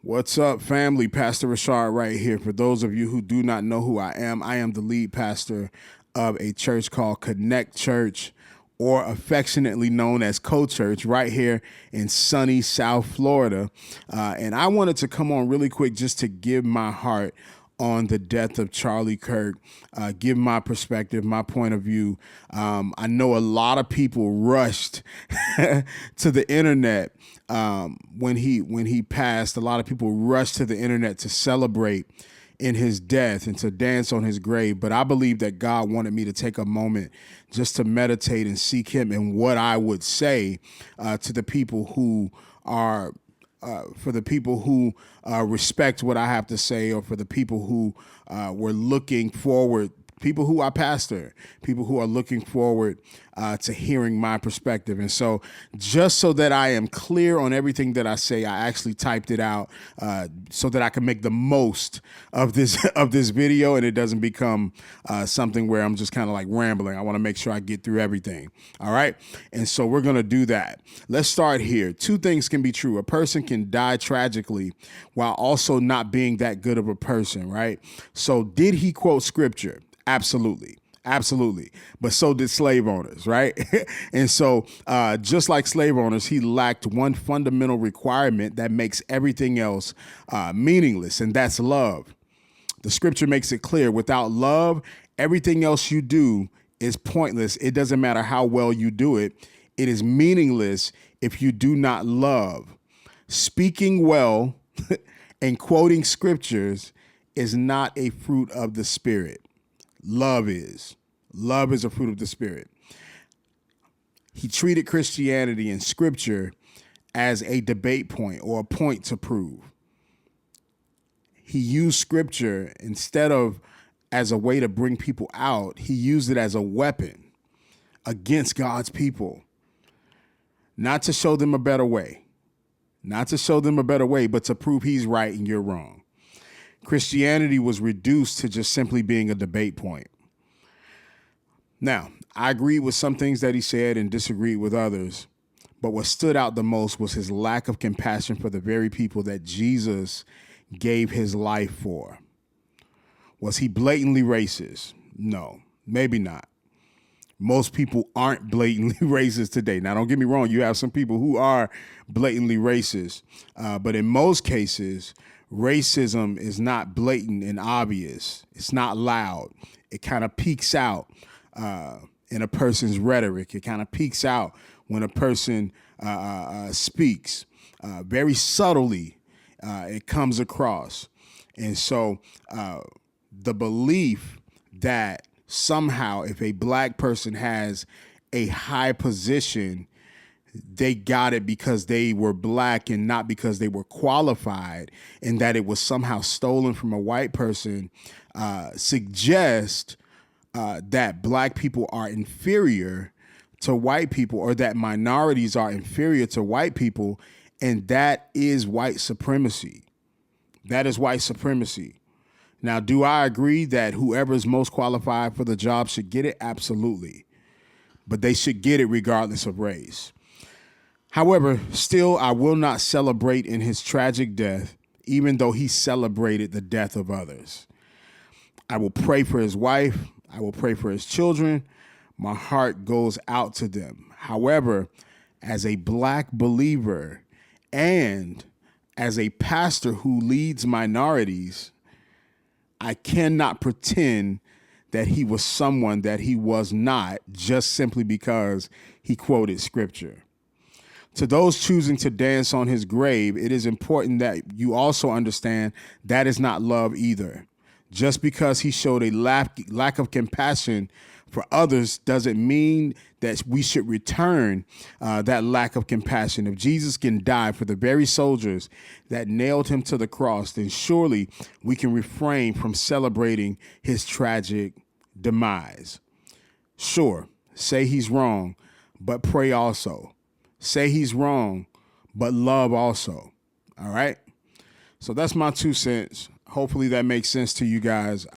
What's up, family? Pastor Rashard right here. For those of you who do not know who I am the lead pastor of a church called Connect Church, or affectionately known as Co-Church, right here in sunny South Florida. And I wanted to come on really quick just to give my heart on the death of Charlie Kirk, give my perspective, my point of view. I know a lot of people rushed to the internet when he passed. A lot of people rushed to the internet to celebrate in his death and to dance on his grave. But I believe that God wanted me to take a moment just to meditate and seek him and what I would say to the people who are for the people who respect what I have to say, or for the people who were looking forward, people who I pastor, people who are looking forward to hearing my perspective. And so just so that I am clear on everything that I say, I actually typed it out so that I can make the most of this video and it doesn't become something where I'm just kind of like rambling. I want to make sure I get through everything. All right. And so we're going to do that. Let's start here. Two things can be true. A person can die tragically while also not being that good of a person, right? So did he quote scripture? Absolutely. Absolutely. But so did slave owners, right? And so just like slave owners, he lacked one fundamental requirement that makes everything else meaningless, and that's love. The scripture makes it clear, without love, everything else you do is pointless. It doesn't matter how well you do it. It is meaningless if you do not love. Speaking well and quoting scriptures is not a fruit of the Spirit. Love is. Love is a fruit of the Spirit. He treated Christianity and scripture as a debate point or a point to prove. He used scripture instead of as a way to bring people out. He used it as a weapon against God's people. Not to show them a better way. Not to show them a better way, but to prove he's right and you're wrong. Christianity was reduced to just simply being a debate point. Now, I agreed with some things that he said and disagreed with others, but what stood out the most was his lack of compassion for the very people that Jesus gave his life for. Was he blatantly racist? No, maybe not. Most people aren't blatantly racist today. Now, don't get me wrong. You have some people who are blatantly racist, but in most cases, racism is not blatant and obvious. It's not loud. It kind of peeks out in a person's rhetoric. It kind of peeks out when a person speaks. Very subtly, it comes across. And so the belief that somehow if a black person has a high position, they got it because they were black and not because they were qualified, and that it was somehow stolen from a white person, suggests that black people are inferior to white people, or that minorities are inferior to white people, and that is white supremacy. That is white supremacy. Now, do I agree that whoever is most qualified for the job should get it? Absolutely. But they should get it regardless of race. However, still, I will not celebrate in his tragic death, even though he celebrated the death of others. I will pray for his wife. I will pray for his children. My heart goes out to them. However, as a black believer and as a pastor who leads minorities, I cannot pretend that he was someone that he was not just simply because he quoted scripture. To those choosing to dance on his grave, it is important that you also understand that is not love either. Just because he showed a lack of compassion for others doesn't mean that we should return that lack of compassion. If Jesus can die for the very soldiers that nailed him to the cross, then surely we can refrain from celebrating his tragic demise. Sure, say he's wrong, but pray also. Say he's wrong, but love also. All right? So that's my 2 cents. Hopefully that makes sense to you guys.